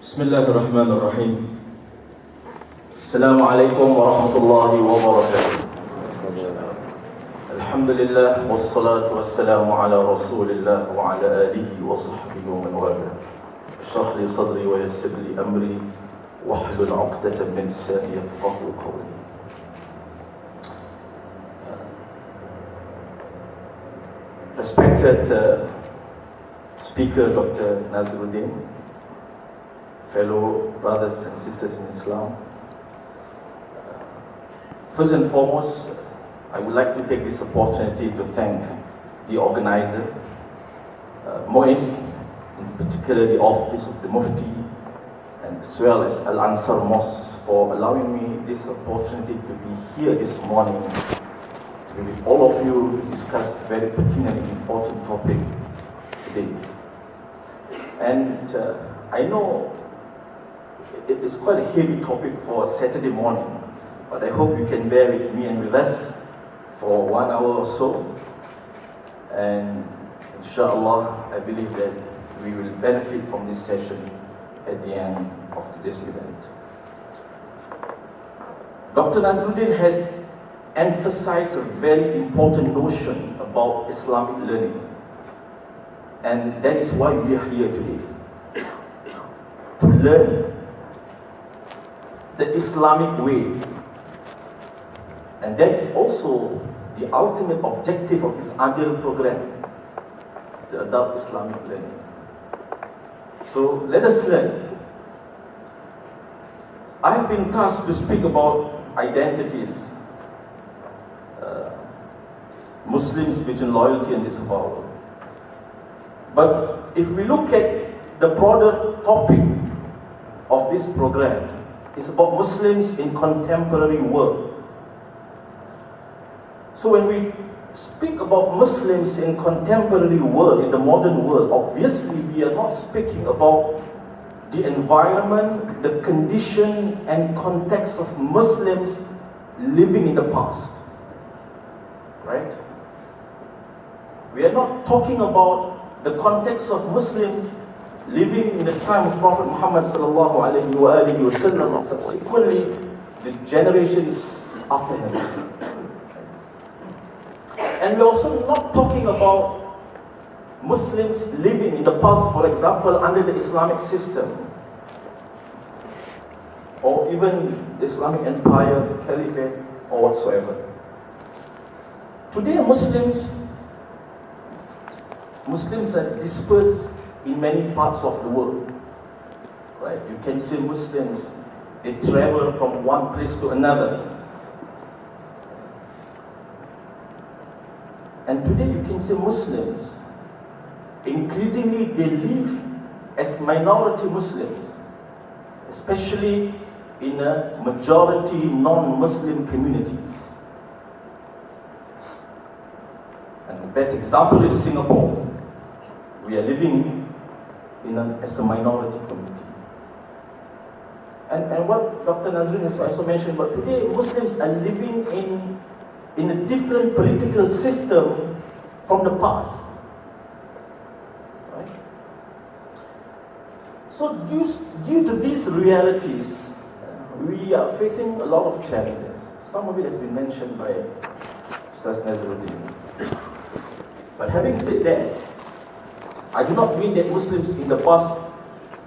بسم الله الرحمن الرحيم. السلام عليكم ورحمة الله وبركاته. الحمد لله والصلاة والسلام على رسول الله وعلى آله وصحبه ومن والاه. اشرح لي صدري ويسر لي أمري واحلل عقدة من لساني يفقهوا قولي. Respected Speaker Dr. Nazaruddin, fellow brothers and sisters in Islam. First and foremost, I would like to take this opportunity to thank the organizer, MUIS, in particular the Office of the Mufti, and as well as Al-Ansar Mosque, for allowing me this opportunity to be here this morning to be with all of you to discuss a very pertinent and important topic today. And I know it is quite a heavy topic for a Saturday morning, but I hope you can bear with me and with us for 1 hour or so. And inshallah, I believe that we will benefit from this session at the end of this event. Dr. Nazaruddin has emphasized a very important notion about Islamic learning. And that is why we are here today. To learn the Islamic way. And that is also the ultimate objective of this ADIL program, the Adult Islamic Learning. So let us learn. I have been tasked to speak about identities, Muslims between loyalty and disavowal. But if we look at the broader topic of this program, it's about Muslims in contemporary world. So when we speak about Muslims in contemporary world, in the modern world, obviously we are not speaking about the environment, the condition and context of Muslims living in the past. Right? We are not talking about the context of Muslims living in the time of Prophet Muhammad sallallahu alaihi wasallam, and subsequently the generations after him. And we're also not talking about Muslims living in the past, for example, under the Islamic system, or even the Islamic Empire, Caliphate, or whatsoever. Today Muslims are dispersed in many parts of the world. Right? You can see Muslims, they travel from one place to another. And today you can see Muslims, increasingly they live as minority Muslims, especially in a majority non-Muslim communities. And the best example is Singapore. We are living as a minority community. And what Dr. Nazreen has also mentioned, but today Muslims are living in a different political system from the past. Right? So due to these realities, we are facing a lot of challenges. Some of it has been mentioned by Ustaz Nazaruddin. But having said that, I do not mean that Muslims in the past,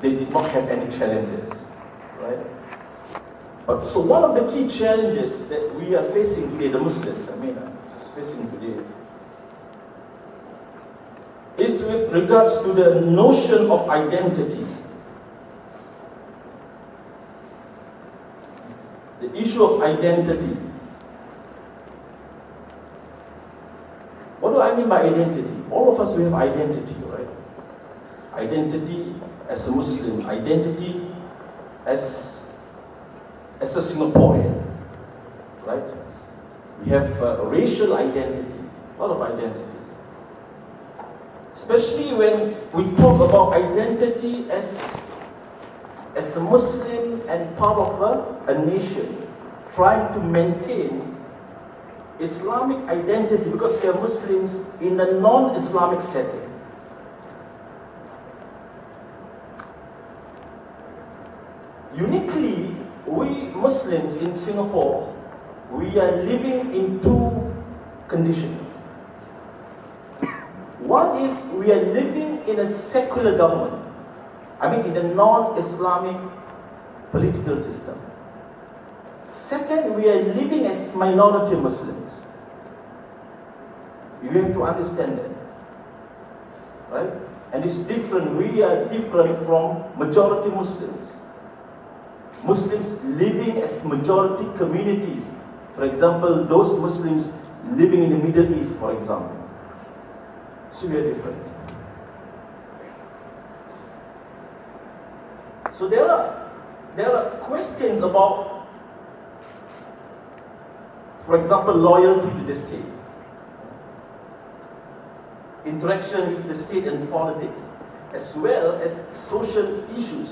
they did not have any challenges. Right? But so one of the key challenges that we are facing today, the Muslims, facing today, is with regards to the notion of identity. The issue of identity. What do I mean by identity? All of us, we have identity, right? Identity as a Muslim, identity as a Singaporean, right? We have racial identity, a lot of identities. Especially when we talk about identity as a Muslim and part of a nation, trying to maintain Islamic identity because they are Muslims in a non-Islamic setting. uniquely, we Muslims in Singapore, we are living in two conditions. One is we are living in a secular government. I mean, in a non-Islamic political system. Second, we are living as minority Muslims. You have to understand that, right? And it's different. We are different from majority Muslims. Muslims living as majority communities. For example, those Muslims living in the Middle East, for example. So we are different. So there are questions about, for example, loyalty to the state, interaction with the state and politics, as well as social issues.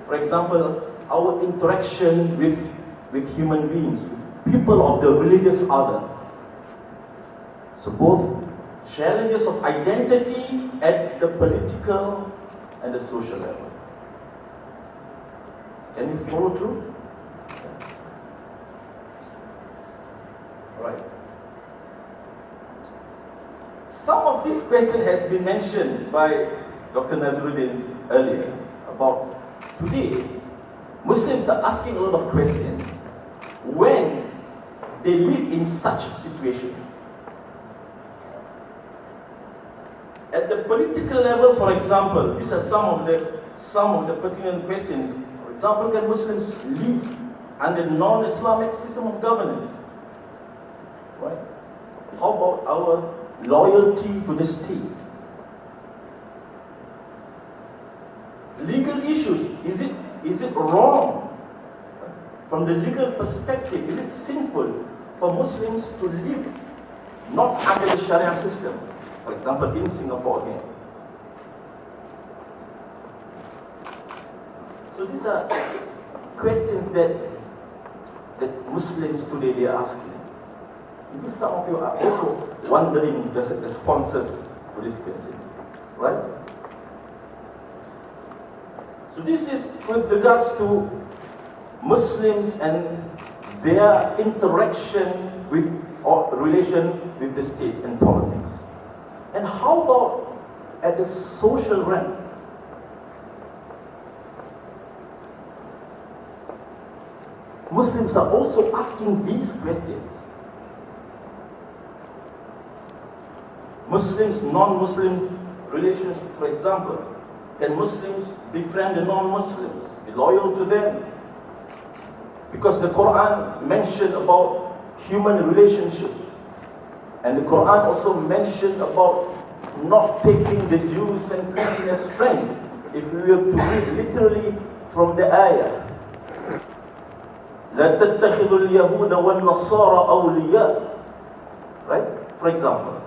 For example, our interaction with human beings, with people of the religious other. So both challenges of identity at the political and the social level. Can you follow through? Right. Some of this question has been mentioned by Dr. Nazruddin earlier about today, Muslims are asking a lot of questions when they live in such a situation. At the political level, for example, these are some of the pertinent questions. For example, can Muslims live under non-Islamic system of governance? Right? How about our loyalty to the state? Legal issues, is it wrong? From the legal perspective, is it sinful for Muslims to live not under the Sharia system? For example, in Singapore here. So these are questions that Muslims today they are asking. Maybe some of you are also wondering the responses to these questions, right? So this is with regards to Muslims and their interaction with or relation with the state and politics. And how about at the social realm? Muslims are also asking these questions. Muslims, non-Muslim relations, for example, can Muslims befriend the non-Muslims, be loyal to them? Because the Quran mentioned about human relationship. And the Quran also mentioned about not taking the Jews and Christians as friends. If we were to read literally from the ayah, لا تتخذوا اليهود والنصارى أولياء. Right? For example.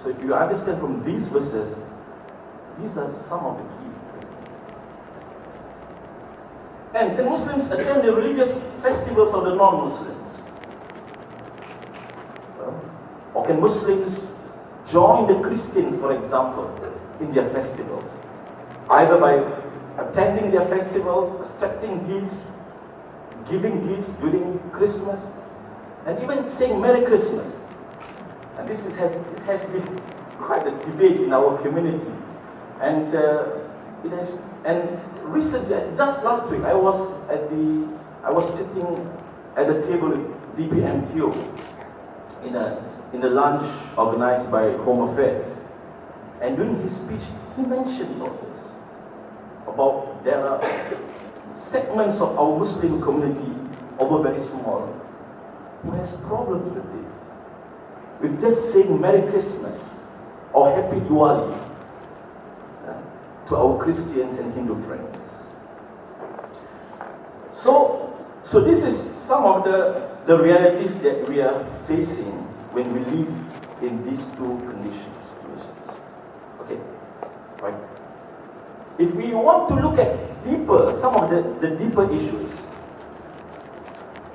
So if you understand from these verses, these are some of the key questions. And can Muslims attend the religious festivals of the non-Muslims? Or can Muslims join the Christians, for example, in their festivals? Either by attending their festivals, accepting gifts, giving gifts during Christmas, and even saying Merry Christmas. And this has been quite a debate in our community. And and recently, just last week, I was sitting at a table with DPMTO in a lunch organized by Home Affairs. And during his speech, he mentioned about this. About there are segments of our Muslim community, although very small, who has problems with this. With just saying Merry Christmas or Happy Diwali to our Christians and Hindu friends. So this is some of the realities that we are facing when we live in these two situations. Okay, right? If we want to look at some of the deeper issues,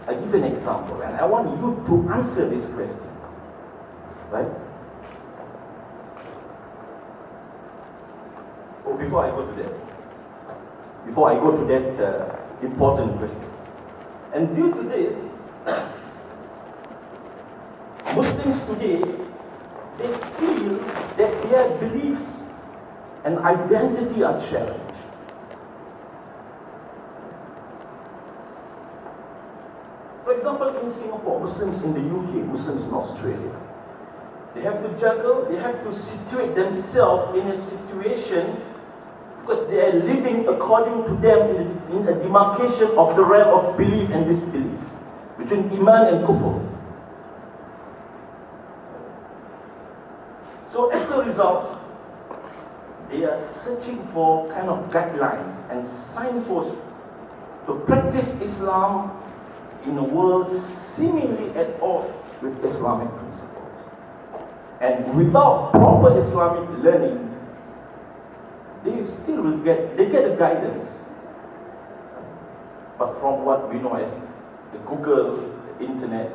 I give an example, and I want you to answer this question, right? Oh, before I go to that, before I go to that important question. And due to this, Muslims today, they feel that their beliefs and identity are challenged. For example, in Singapore, Muslims in the UK, Muslims in Australia, they have to juggle, they have to situate themselves in a situation because they are living according to them in a demarcation of the realm of belief and disbelief between Iman and Kufr. So as a result, they are searching for kind of guidelines and signposts to practice Islam in a world seemingly at odds with Islamic principles. And without proper Islamic learning, they still will get a guidance. But from what we know as the Google, the internet,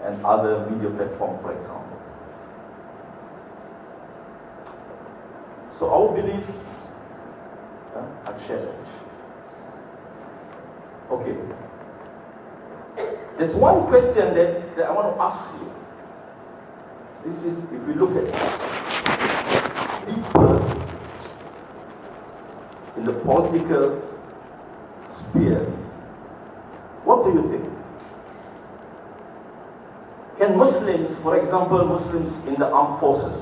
and other media platforms, for example. So our beliefs are challenged. Okay. There's one question that I want to ask you. This is, if we look at deeper in the political sphere, what do you think? Can Muslims, for example, Muslims in the armed forces,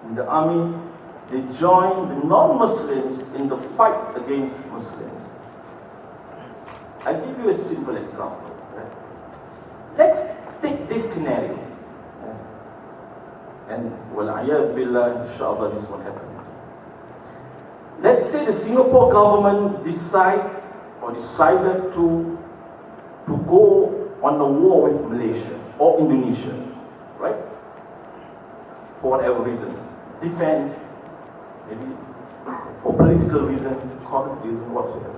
in the army, they join the non-Muslims in the fight against Muslims? I'll give you a simple example. Let's take this scenario. And wal-'iyadhu billah, inshallah, this will happen. Let's say the Singapore government decided to go on a war with Malaysia or Indonesia, right? For whatever reasons. Defense, maybe for political reasons, economic reasons, whatsoever.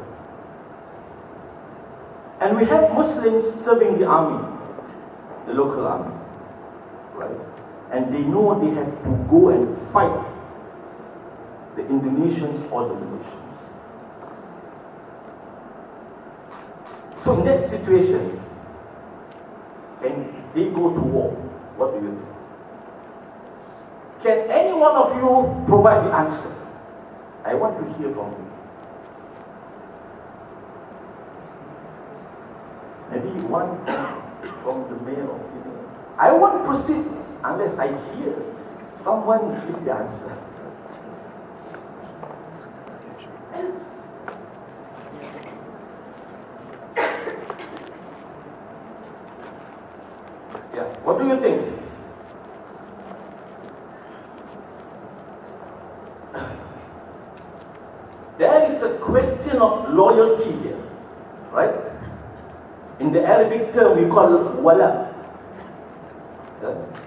And we have Muslims serving the army, the local army, right? And they know they have to go and fight the Indonesians or the Malaysians. So in that situation, can they go to war? What do you think? Can any one of you provide the answer? I want to hear from you. Maybe one from the male or female. I won't proceed unless I hear someone give the answer. Yeah, what do you think? There is a question of loyalty here, right? In the Arabic term, we call it wala.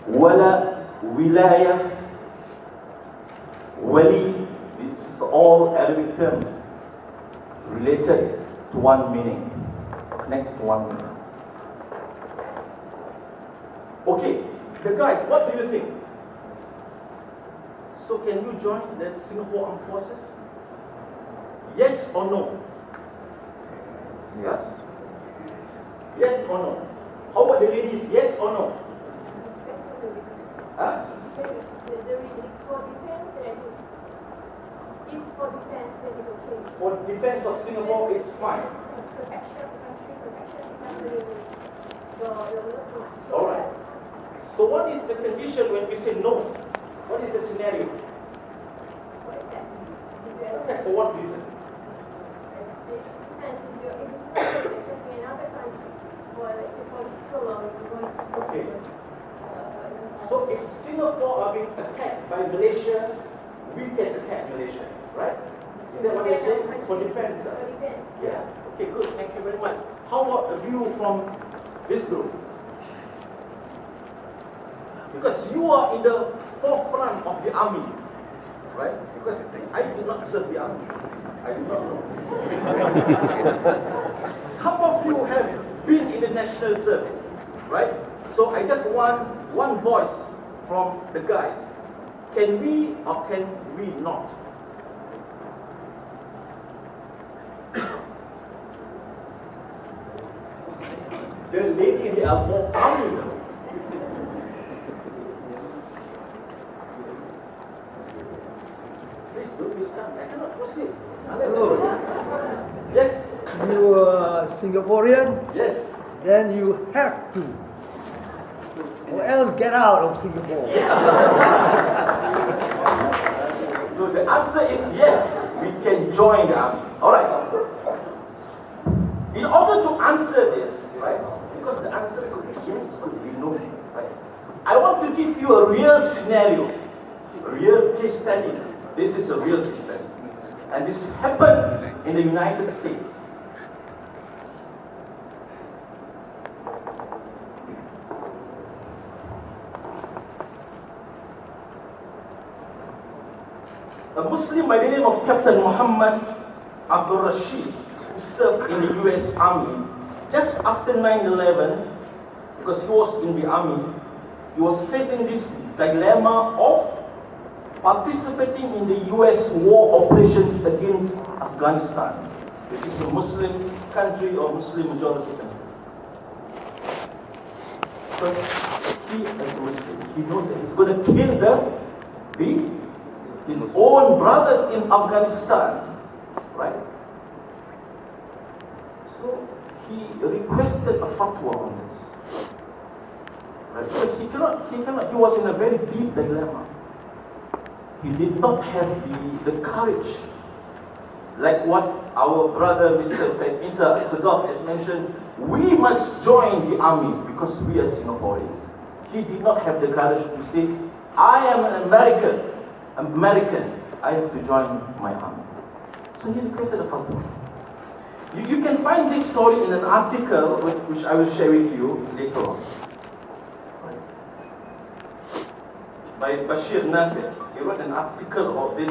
Wala, wilaya, wali. This is all Arabic terms related to one meaning, connected to one meaning. Okay, the guys, what do you think? So can you join the Singapore Armed Forces? Yes or no? Yes. Yes or no? How about the ladies? Yes or no? Huh? It's for defense, that is okay. For defense of Singapore, it's fine. Protection of country, protection of the All right. So what is the condition when we say no? What is the scenario? What is that? For what reason? It depends. If you're in another country, or let's say political law, you're going to Okay. So if Singapore are being attacked by Malaysia, we can attack Malaysia, right? Is that what you're saying? For defense? For defense. Yeah. Okay, good. Thank you very much. How about a view from this group? Because you are in the forefront of the army, right? Because I do not serve the army. I do not know. Some of you have been in the national service, right? So I just want one voice from the guys. Can we or can we not? The lady, they are more calming now. Please don't be stunned. I cannot proceed. Hello. Yes. You are Singaporean, Yes. then you have to. Or else get out of Singapore. So the answer is yes, we can join the army. Alright. In order to answer this, right, because the answer could be yes, could be no, right? I want to give you a real scenario, a real case study. This is a real case study. And this happened in the United States. A Muslim by the name of Captain Muhammad Abdul Rashid, who served in the US Army just after 9/11, because he was in the army, he was facing this dilemma of participating in the US war operations against Afghanistan, which is a Muslim country or Muslim majority country. Because he, as a Muslim, he knows that he's going to kill his own brothers in Afghanistan, right? So he requested a fatwa on this, right? Because he was in a very deep dilemma. He did not have the courage, like what our brother Mr. Isa Sagaf has mentioned. We must join the army because we are Singaporeans. He did not have the courage to say, I am an American, I have to join my army. So he requested a fatwa. You can find this story in an article which I will share with you later on. By Bashir Nafi. He wrote an article about this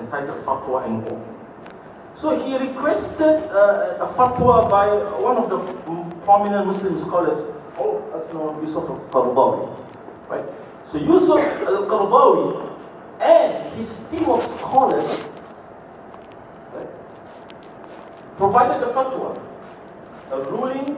entitled Fatwa and War. So he requested a fatwa by one of the prominent Muslim scholars, all of us know Yusuf al-Qaradawi. Right? So Yusuf al-Qaradawi and his team of scholars, right, provided a fatwa, a ruling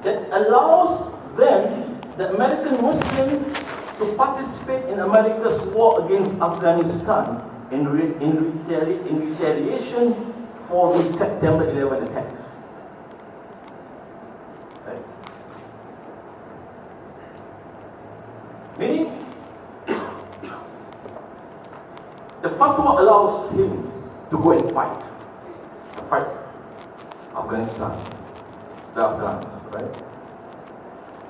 that allows them, the American Muslims, to participate in America's war against Afghanistan in retaliation for the September 11 attacks. Right? Meaning, the fatwa allows him to go and fight Afghanistan, the Afghans, right?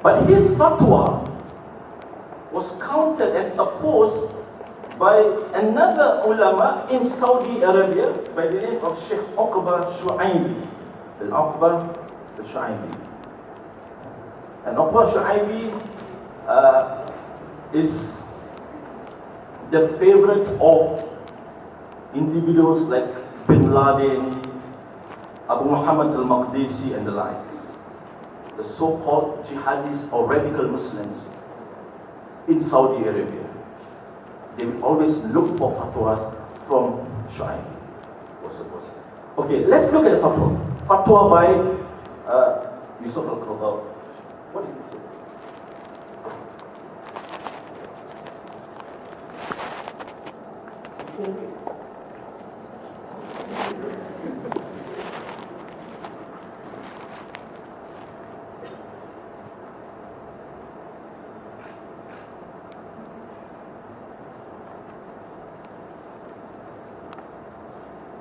But his fatwa was countered and opposed by another ulama in Saudi Arabia by the name of Sheikh Uqba Shu'aibi. Al-Uqba Shu'aibi. And Uqba Shu'aibi is the favorite of individuals like Bin Laden, Abu Muhammad al-Maqdisi and the likes. The so-called jihadis or radical Muslims in Saudi Arabia. They will always look for fatwas from Shu'aib. Okay, let's look at the fatwa. Fatwa by Yusuf al-Qaradawi. What did he say?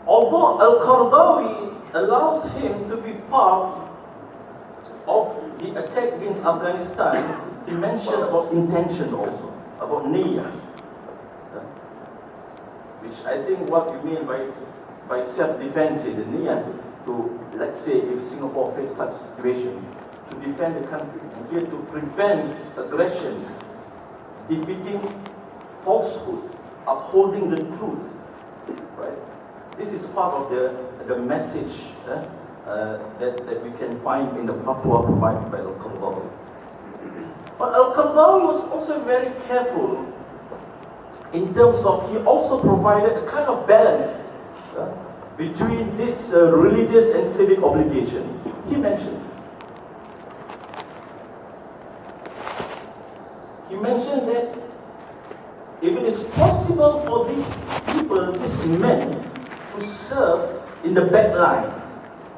Although Al-Qaradawi allows him to be part of the attack against Afghanistan, he mentioned about intention also, about niyyah. Which I think what you mean by self-defense, the niyyah to, let's say, if Singapore faces such a situation, to defend the country, and here to prevent aggression, defeating falsehood, upholding the truth, right? This is part of the message that we can find in the fatwa provided by Al-Qaradawi. But Al-Qaradawi was also very careful in terms of, he also provided a kind of balance between this religious and civic obligation. He mentioned that if it is possible for these people, these men, to serve in the back lines,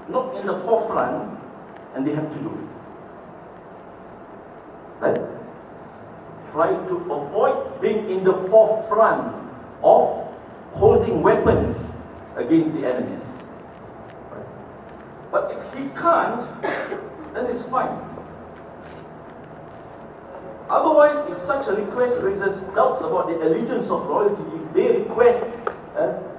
not in the forefront, and they have to do it. Right? Try to avoid being in the forefront of holding weapons against the enemies. Right? But if he can't, then it's fine. Otherwise, if such a request raises doubts about the allegiance of royalty, if they request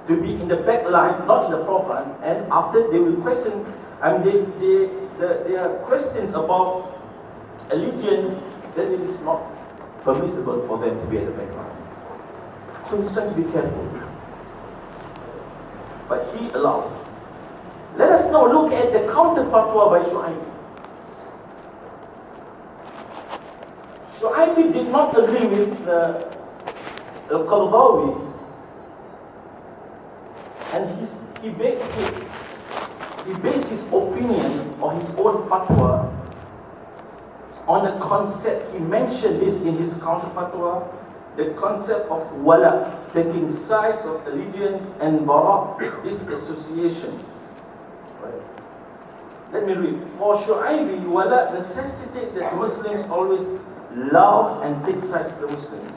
to be in the back line, not in the forefront, and after they will question, and there are questions about allegiance, then it is not permissible for them to be at the back line. So he's trying to be careful. But he allowed. Let us now look at the counter fatwa by Shu'aibi. Shu'aibi did not agree with Al-Qaradawi, and he based his opinion or his own fatwa on a concept. He mentioned this in his counter fatwa, the concept of wala, taking sides of allegiance, and bara, disassociation. Right. Let me read. For Shu'aibi, wala necessitates that Muslims always love and take sides with the Muslims.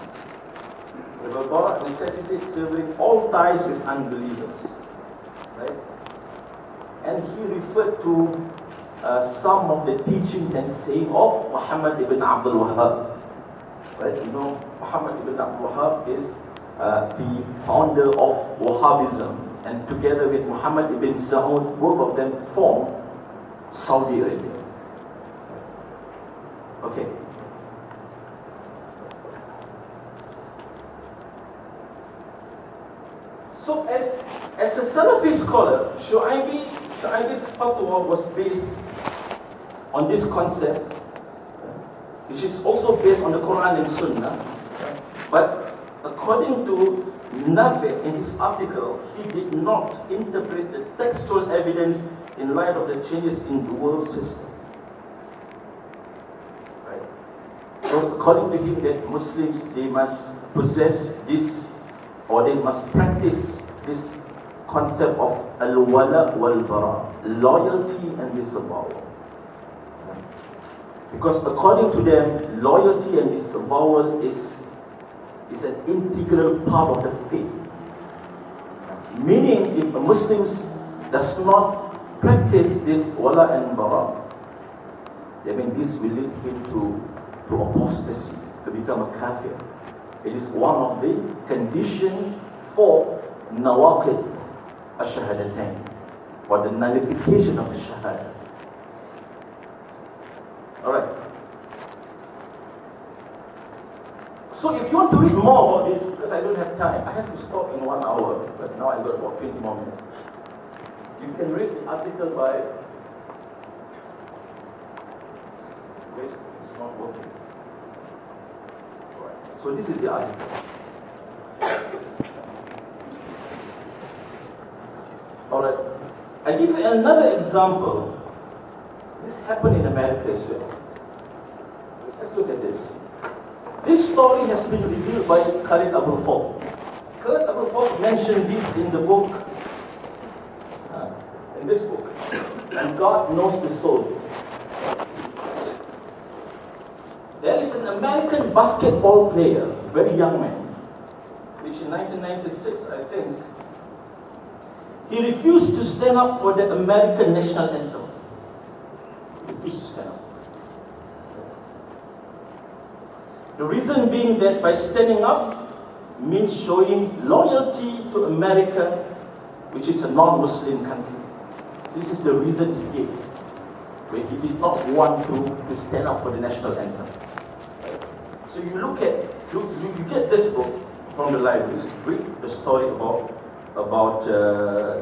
The bara necessitates severing all ties with unbelievers. Right? And he referred to some of the teachings and saying of Muhammad ibn Abdul Wahhab. Right? You know, Muhammad ibn Abdul Wahhab is the founder of Wahhabism, and together with Muhammad ibn Saud, both of them formed Saudi Arabia. Okay. So as a Salafi scholar, Shu'aibi's fatwa was based on this concept, which is also based on the Quran and Sunnah. But according to Nafi in his article, he did not interpret the textual evidence in light of the changes in the world system. Right? Because according to him, that Muslims, they must possess this, or they must practice this concept of al-wala wal-bara, loyalty and disavowal. Because according to them, loyalty and disavowal is an integral part of the faith. Meaning, if a Muslim does not practice this wala and bara, I mean, this will lead him to apostasy, to become a kafir. It is one of the conditions for nawaqid ash-shahadatain, or the nullification of the shahada. Alright. So if you want to read more about this, because I don't have time, I have to stop in 1 hour, but now I've got about 20 more minutes. You can read the article by... Wait, it's not working. Alright. So this is the article. Alright. I give you another example. This happened in America as well. Let's look at this. This story has been revealed by Khalid Abul Fawd. Khalid Abul Fawd mentioned this in the book, in this book, and God Knows the Soul. There is an American basketball player, very young man, which in 1996, I think, he refused to stand up for the American national anthem. He refused to stand up. The reason being that by standing up means showing loyalty to America, which is a non-Muslim country. This is the reason he gave, where he did not want to stand up for the national anthem. So you you get this book from the library, read the story about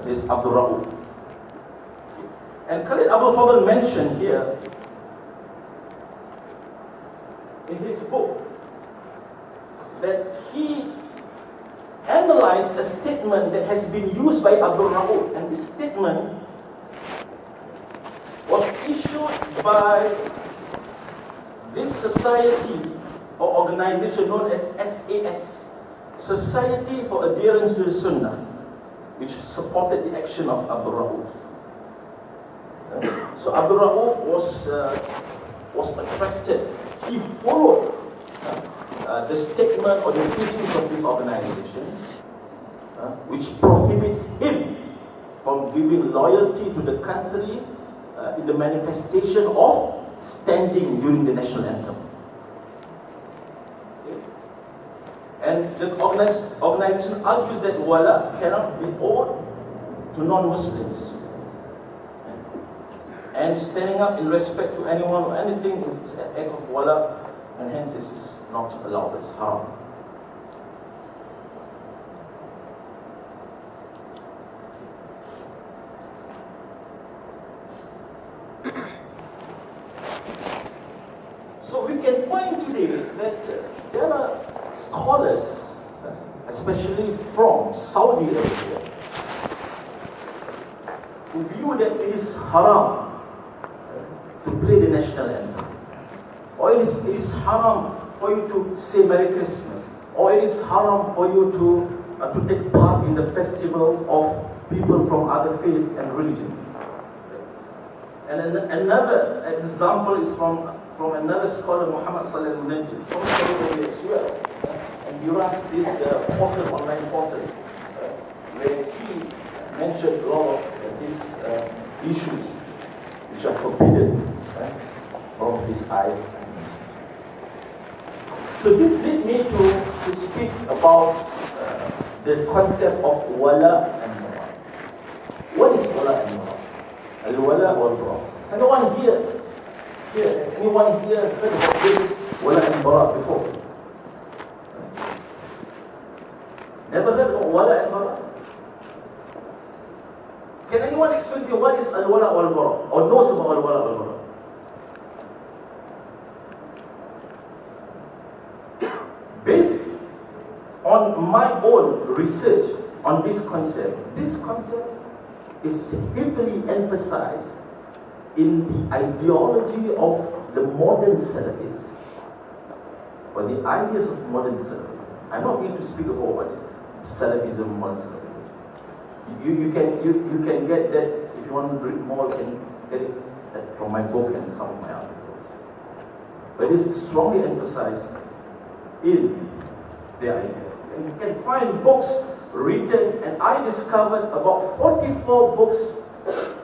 this Abdul Rauf. And Khalid Abul Fadl mentioned here in his book that he analyzed a statement that has been used by Abdul Rauf, and this statement was issued by this society or organization known as SAS, Society for Adherence to the Sunnah, which supported the action of Abdul Rauf. So Abdul Rauf was attracted. He followed the statement or the teachings of this organization, which prohibits him from giving loyalty to the country in the manifestation of standing during the national anthem. And the organization argues that wala cannot be owed to non-Muslims. And standing up in respect to anyone or anything is an act of wala, and hence this is not allowed, it's haram. So we can find today that there are scholars, especially from Saudi Arabia, who view that it is haram to play the national anthem, or it is haram for you to say Merry Christmas, or it is haram for you to take part in the festivals of people from other faith and religion. And another example is from another scholar, Muhammad from Saudi Arabia as well. And he runs this online portal, where he mentioned a lot of these issues which are forbidden from his eyes. So this led me to speak about the concept of wala and bara. What is wala and bara? Al-wala wal-bara. Has anyone here heard about this wala and bara before? Never heard of wala and bara? Can anyone explain to me what is al-wala wal-bara, or knows about al-wala wal-bara? Based on my own research on this concept is heavily emphasized in the ideology of the modern Salafis, or the ideas of modern Salafis. I'm not going to speak about what is Salafism, modern Salafism. You can get that, if you want to read more, you can get it from my book and some of my articles. But it's strongly emphasized in their idea. And you can find books written, and I discovered about 44 books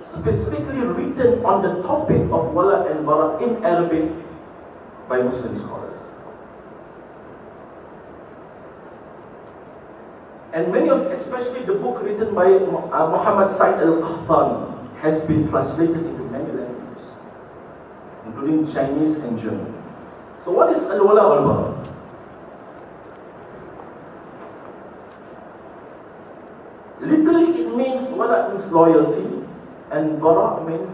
specifically written on the topic of wala and bara in Arabic by Muslim scholars. And many of, especially the book written by Muhammad Said Al-Qahtani, has been translated into many languages, including Chinese and German. So what is al-wala wal-bara? Literally, it means, wala means loyalty, and bara means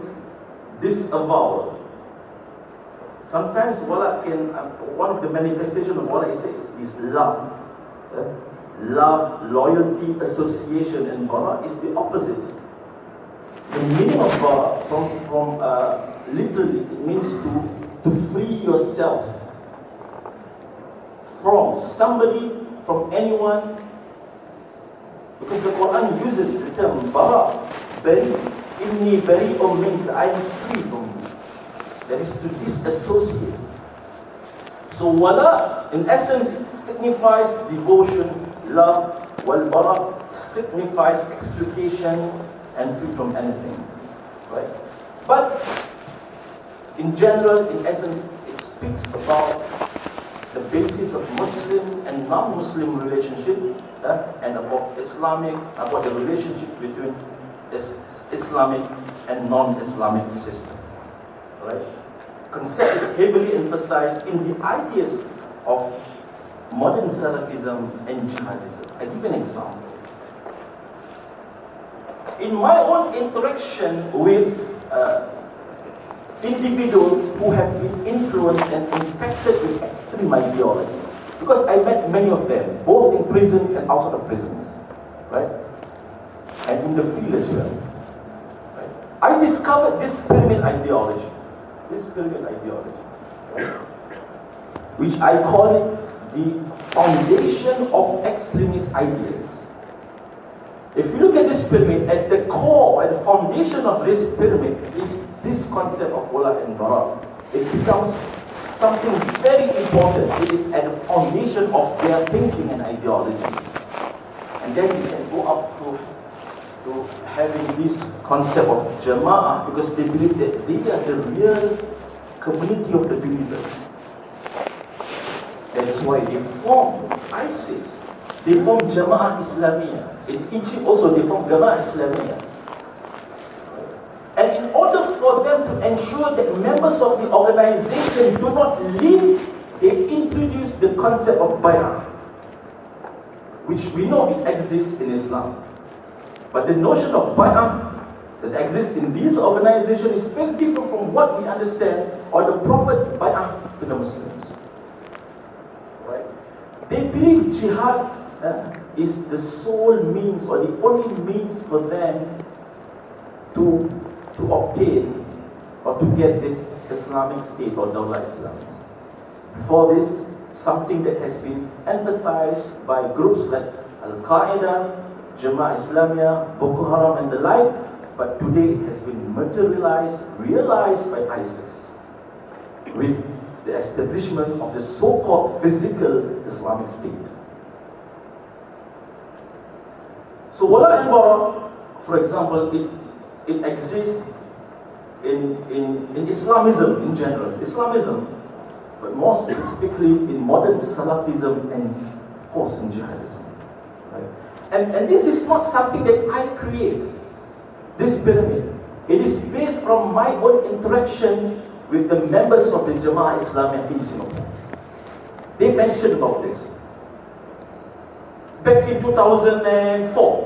disavowal. Sometimes wala can, one of the manifestations of wala is love. Love, loyalty, association, and bara is the opposite. The meaning of bara, from literally, it means to free yourself from somebody, from anyone. Because the Quran uses the term bara, inni bari'un minka, I am free from you. That is to disassociate. So wala, in essence, it signifies devotion, love, while bara signifies extrication and free from anything. Right? But in general, in essence, it speaks about the basis of Muslim and non-Muslim relationship, and about the relationship between Islamic and non-Islamic system. Right? Concept is heavily emphasized in the ideas of modern Salafism and Jihadism. I give an example. In my own interaction with individuals who have been influenced and infected with extreme ideologies, Because I met many of them, both in prisons and outside of prisons, right? And in the field as well. Right? I discovered this pyramid ideology, right? Which I call it the foundation of extremist ideas. If you look at this pyramid, at the core, at the foundation of this pyramid is this concept of wala and bara. It becomes something very important. It is at the foundation of their thinking and ideology. And then you can go up to having this concept of jama'ah, because they believe that they are the real community of the believers. That's why they formed ISIS. They formed Jama'ah Islamiyah. In Egypt also they formed Jama'ah Islamiyah. And in order for them to ensure that members of the organization do not leave, they introduced the concept of bay'ah, which we know it exists in Islam. But the notion of bay'ah that exists in this organization is very different from what we understand or the Prophet's bay'ah to the Muslims. Right? They believe jihad is the sole means or the only means for them to obtain or to get this Islamic state or Dawla Islam. Before this, something that has been emphasized by groups like Al-Qaeda, Jama'ah Islamiyah, Boko Haram and the like, but today it has been materialized, realized by ISIS with the establishment of the so-called physical Islamic state. So wala and bara, for example, it exists in Islamism in general, Islamism, but more specifically in modern Salafism and of course in jihadism. Right? And this is not something that I create, this pyramid. It is based from my own interaction with the members of the Jama'ah Islamiyah in Singapore. They mentioned about this. Back in 2004,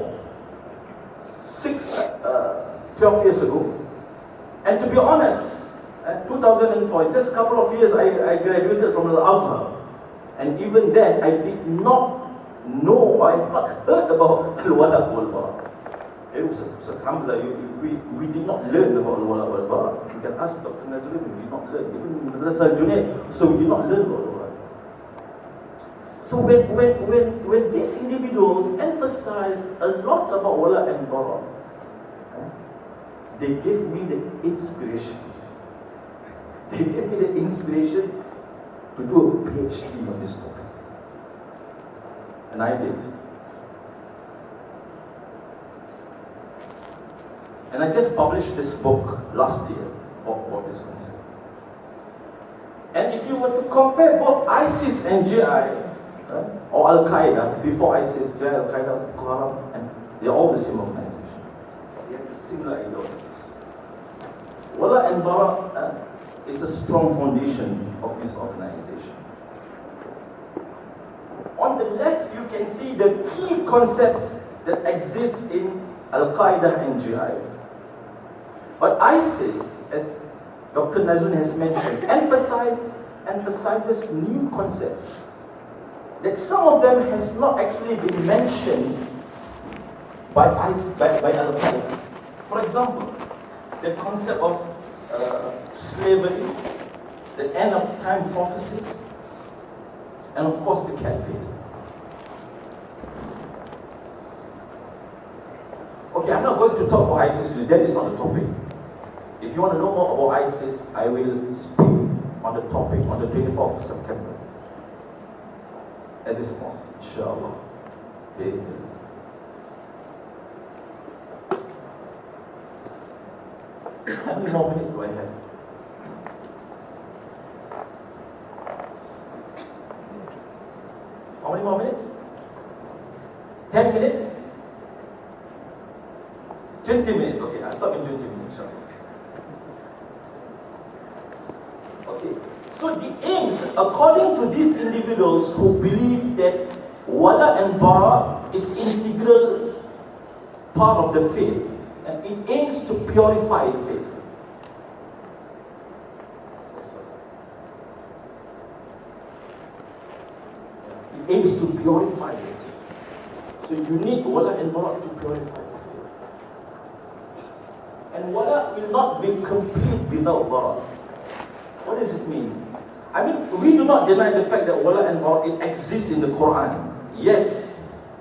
12 years ago, and to be honest, 2004, just a couple of years, I graduated from Al-Ansar, and even then, I did not know, I have not heard about Al-Wala wal-Bara. Ustaz Hamza, we did not learn about Al-Wala wal-Bara. You can ask Dr. Nazrul, we did not learn, even in Madrasa Junaid, so we did not learn about Al-Wala. So when these individuals emphasize a lot about Wala and Bara, they gave me the inspiration. They gave me the inspiration to do a PhD on this topic. And I did. And I just published this book last year about this concept. And if you were to compare both ISIS and JI, or Al-Qaeda, before ISIS, JI, Al-Qaeda, Boko Haram, and they're all the same organization. They have similar ideologies. Wala and Bara is a strong foundation of this organization. On the left, you can see the key concepts that exist in Al-Qaeda and Jihad. But ISIS, as Dr. Nazrul has mentioned, emphasizes new concepts that some of them has not actually been mentioned by Al-Qaeda. For example, the concept of slavery, the end of time prophecies, and of course the caliphate. Okay, I'm not going to talk about ISIS today, that is not the topic. If you want to know more about ISIS, I will speak on the topic on the 24th of September at this mosque, inshallah. How many more minutes do I have? How many more minutes? 10 minutes? 20 minutes, okay, I'll stop in 20 minutes, inshallah. Okay, so the aims, according to these individuals who believe that Wala and Bara is integral part of the faith, and it aims to purify the faith. aims to purify it. So you need wala and bara to purify it. And wala will not be complete without bara. What does it mean? I mean, we do not deny the fact that wala and bara, it exists in the Quran. Yes,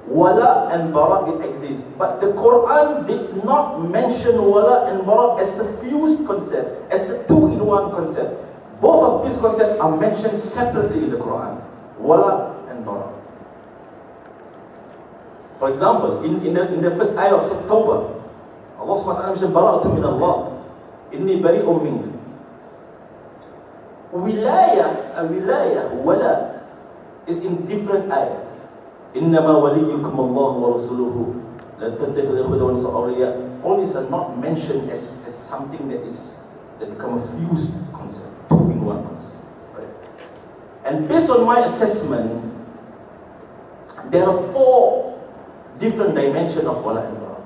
wala and bara, it exists. But the Quran did not mention wala and bara as a fused concept, as a two-in-one concept. Both of these concepts are mentioned separately in the Quran. Wala and bara. For example, in the first ayah of Surah Tawbah, Allah SWT mentioned, Bara'atu min Allah, inni bari'um mink. Wilaya, wala, is in different ayat. Innama waliyukum Allah wa rasuluhu. La tattakhidhu ikhwan wa nisa awliya. All these are not mentioned as something that become a fused concept, two-in-one concept. Right? And based on my assessment, there are 4 different dimensions of wala and bara.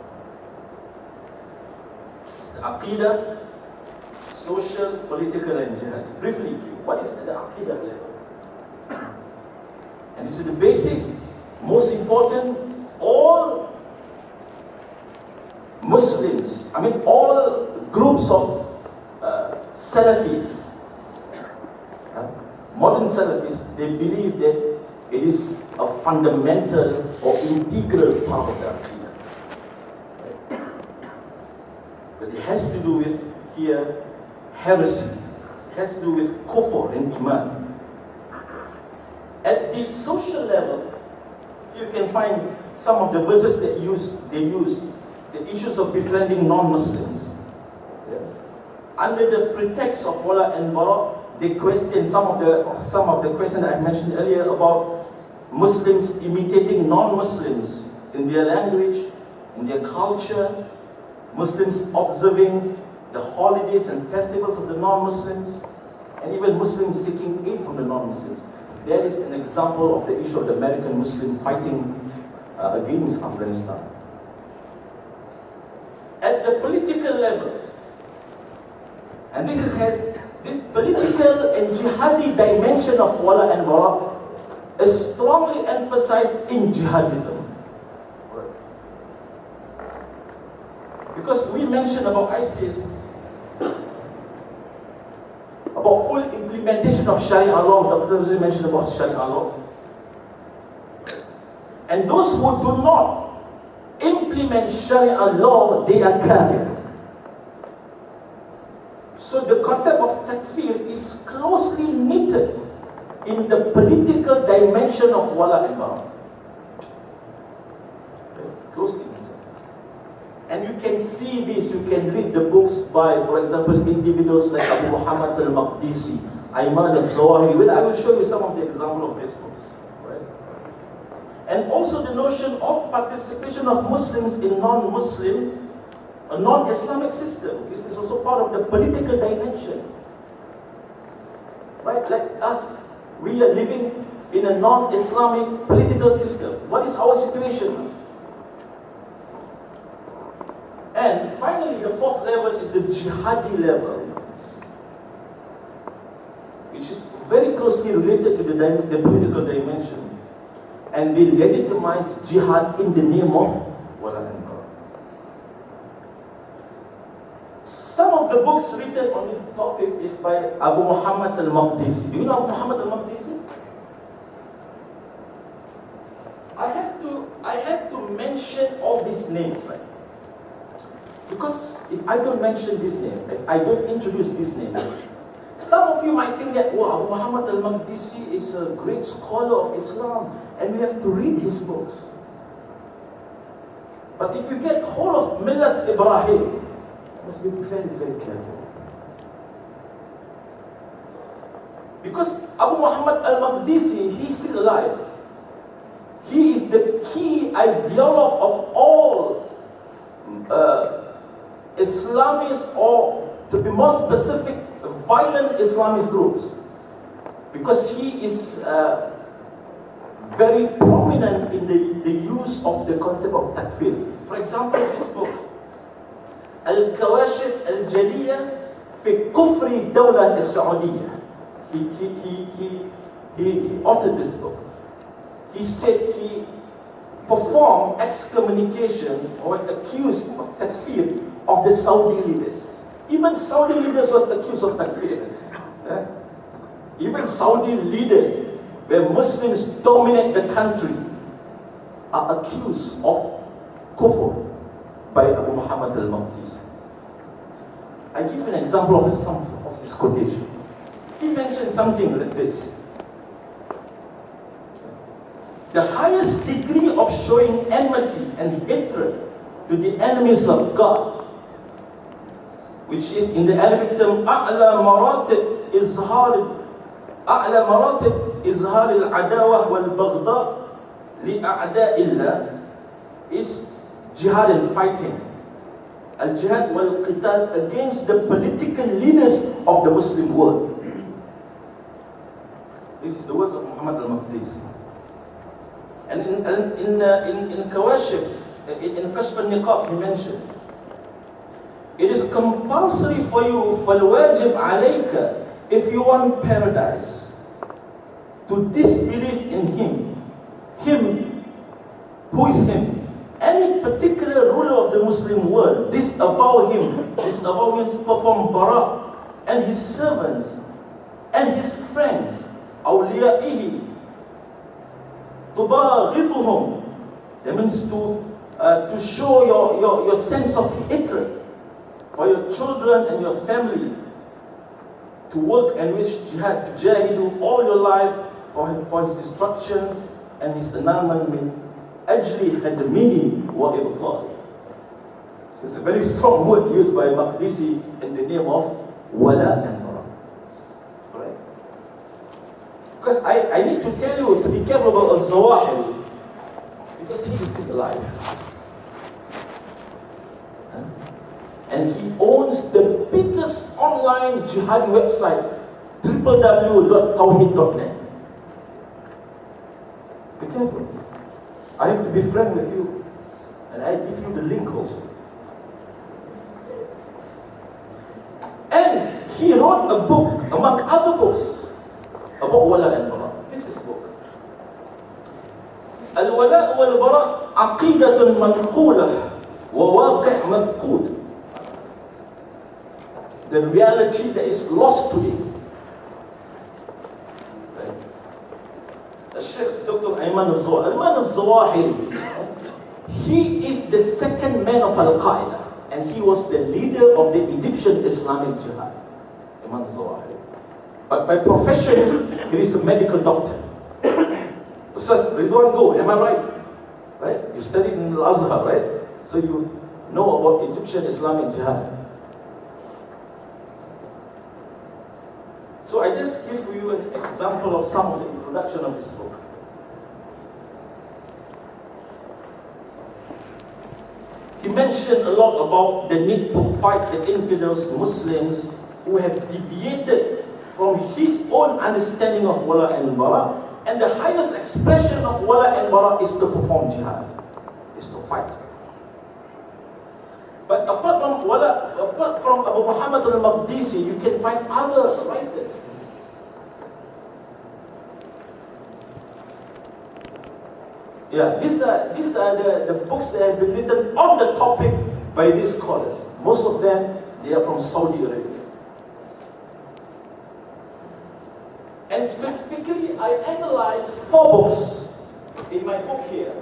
It's the aqidah, social, political, and jihad. Briefly, what is the aqidah level? And this is the basic, most important. All Muslims, I mean all groups of Salafis, modern Salafis, they believe that it is a fundamental or integral part of the aqidah. But it has to do with here heresy. It has to do with kufr and iman. At the social level, you can find some of the verses that they use the issues of befriending non-Muslims. Yeah. Under the pretext of wala and bara, they question some of the questions that I mentioned earlier about Muslims imitating non-Muslims in their language, in their culture, Muslims observing the holidays and festivals of the non-Muslims, and even Muslims seeking aid from the non-Muslims. There is an example of the issue of the American Muslim fighting against Afghanistan. At the political level, and this political and jihadi dimension of wala and bara is strongly emphasized in jihadism. Because we mentioned about ISIS, about full implementation of Sharia law. Dr. Rizzi mentioned about Sharia law. And those who do not implement Sharia law, they are kafir. So the concept of takfir is closely knitted in the political dimension of wala and bara. Closely knitted. And you can see this, you can read the books by, for example, individuals like Abu Muhammad al-Maqdisi, Ayman al-Zawahiri. I will show you some of the examples of these books. Right? And also the notion of participation of Muslims in non-Muslim, a non-Islamic system. This is also part of the political dimension. Right? Like us, we are living in a non-Islamic political system. What is our situation? And finally, the 4th level is the jihadi level, which is very closely related to the political dimension. And they legitimize jihad in the name of wala and bara. Some of the books written on this topic is by Abu Muhammad al-Maqdisi. Do you know Abu Muhammad al-Maqdisi? I have to mention all these names, right? Because if I don't mention this name, if I don't introduce this name, some of you might think that, wow, Abu Muhammad al-Maqdisi is a great scholar of Islam and we have to read his books. But if you get hold of Millat Ibrahim, you must be very, very careful. Because Abu Muhammad al-Maqdisi, he's still alive. He is the key ideologue of all Islamists, or to be more specific, violent Islamist groups, because he is very prominent in the use of the concept of takfir. For example, this book, Al-Kawashif Al-Jaliyah fi Kufri Dawla Al-Saudiya. He authored this book. he said he performed excommunication or accused of takfir of the Saudi leaders. Even Saudi leaders was accused of takfir. Even Saudi leaders, where Muslims dominate the country, are accused of kufr by Abu Muhammad al-Maqdisi. I give an example of some of his quotation. He mentioned something like this. The highest degree of showing enmity and hatred to the enemies of God, which is in the Arabic term أعلى مراتب إظهار العداوة والبغضاء لأعداء الله, is jihad and fighting. Al-jihad wal-qital against the political leaders of the Muslim world. This is the words of Muhammad al-Maqdisi. And in Kawashif, in Kashf al-Niqab, he mentioned, it is compulsory for you, فَالْوَاجِبْ عَلَيْكَ, if you want paradise, to disbelieve in him. Him, who is him? Any particular ruler of the Muslim world, disavow him, perform bara, and his servants, and his friends, awliya'ihi, tubaghituhum. That means to show your sense of hatred for your children and your family, to work and wage jihad, to jahidu all your life for his destruction and his annulment. Actually had the meaning wa ibtal. So it's a very strong word used by Maqdisi in the name of wala and bara. Right? Because I need to tell you to be careful about al-Zawahiri, because he is still alive. And he owns the biggest online jihad website, www.tawhid.net. Be careful. I have to be frank with you, and I give you the link also. And he wrote a book, among other books, about wala and bara. This is book. Al-wala wal-bara aqidatun manqulah wa waqi' mafqud. The reality that is lost today. Sheikh Dr. Ayman al-Zawahiri, he is the second man of Al-Qaeda, and he was the leader of the Egyptian Islamic Jihad. Ayman al-Zawahiri. But by profession, he is a medical doctor. Ustaz Ridwan Go, am I right? Right? You studied in Al-Azhar, right? So you know about Egyptian Islamic Jihad. So I just give you an example of some of the introduction of his book. He mentioned a lot about the need to fight the infidels, Muslims, who have deviated from his own understanding of wala and bara, and the highest expression of wala and bara is to perform jihad, is to fight. But apart from Abu Muhammad al-Maqdisi, you can find other writers. Yeah, these are the books that have been written on the topic by these scholars. Most of them, they are from Saudi Arabia. And specifically, I analyzed 4 books in my book here.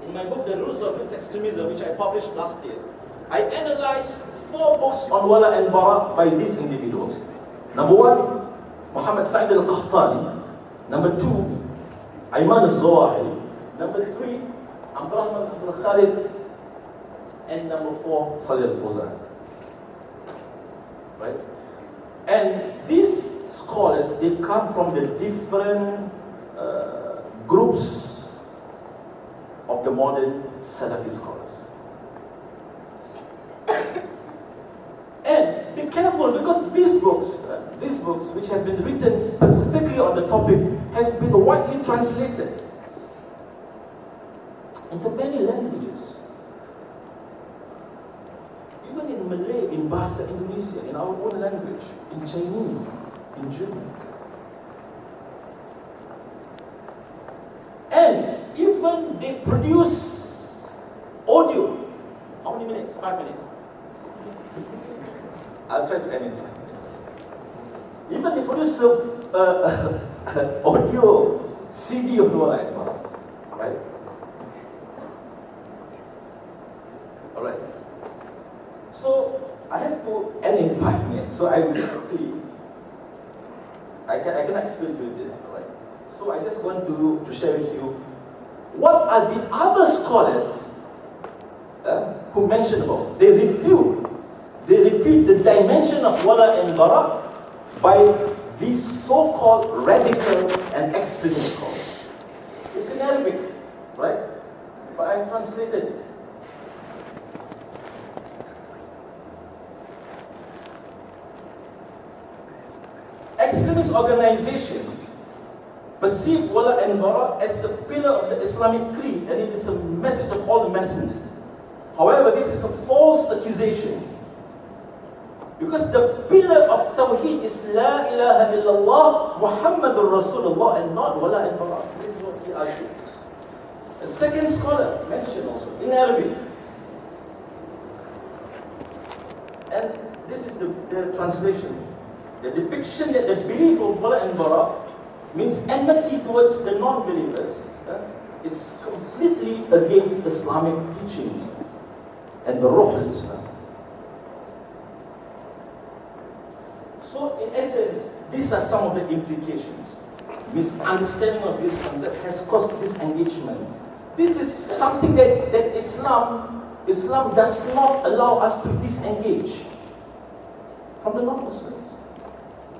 In my book, The Rules of Extremism, which I published last year, I analyzed 4 books on wala and bara by these individuals. Number 1, Muhammad Sa'id al-Qahtani. Number 2, Ayman al-Zawahiri. Number 3, Abdurrahman Abdul Khalid. And number 4, Salih al-Fawzan. Right? And these scholars, they come from the different groups of the modern Salafi scholars. And be careful, because these books which have been written specifically on the topic has been widely translated into many languages. Even in Malay, in Bahasa Indonesia, in our own language, in Chinese, in German. And even they produce audio. How many minutes? 5 minutes. I'll try to end in 5 minutes. Even they produce audio CD of Noah, right? Alright. So I have to end in 5 minutes. So I will quickly. I cannot explain to you this, alright? So I just want to share with you what are the other scholars who mention about. They refute the dimension of wala and bara by these so-called radical and extremist scholars. It's in Arabic, right? But I translated it. Extremist organization perceive wala and bara as a pillar of the Islamic creed, and it is a message of all the messengers. However, this is a false accusation, because the pillar of Tawheed is La ilaha illallah Muhammadur Rasulullah, and not wala and bara. This is what he argued. A second scholar mentioned also in Arabic, and this is the translation. The depiction that the belief of wala and bara means enmity towards the non-believers is completely against Islamic teachings and the Ruh al-Islam. So in essence, these are some of the implications. Misunderstanding of this concept has caused disengagement. This is something that Islam does not allow us to disengage from the non-Muslims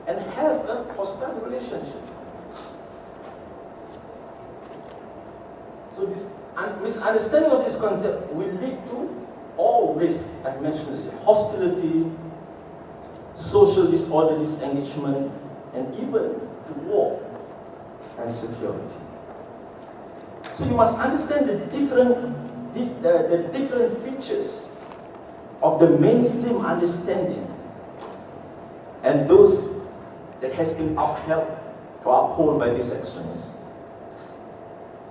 and have a hostile relationship. So this misunderstanding of this concept will lead to all this I mentioned earlier: hostility, social disorder, disengagement, and even to war and security. So you must understand the different features of the mainstream understanding and those that has been upheld by these extremists.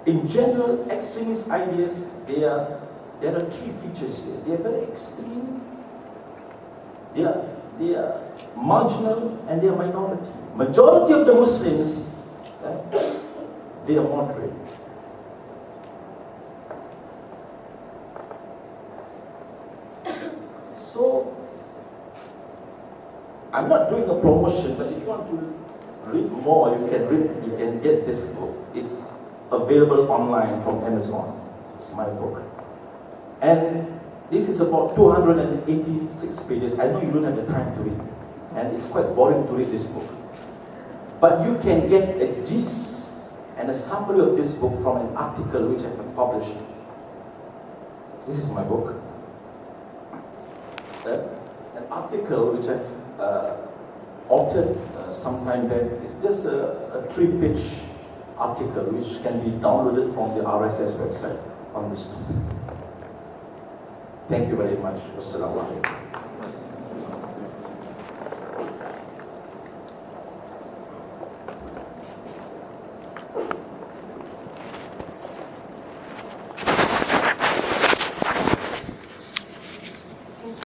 In general, extremist ideas, there are three features here. They are very extreme, they are marginal, and they are minority. Majority of the Muslims, they are moderate. So, I'm not doing a promotion, but if you want to read more, you can get this book. It's available online from Amazon. It's my book. And this is about 286 pages. I know you don't have the time to read, and it's quite boring to read this book. But you can get a gist and a summary of this book from an article which I have published. This is my book. An article which I've authored some time back. It's just a 3-page article which can be downloaded from the RSS website on this topic. Thank you very much. Wassalamu alaikum.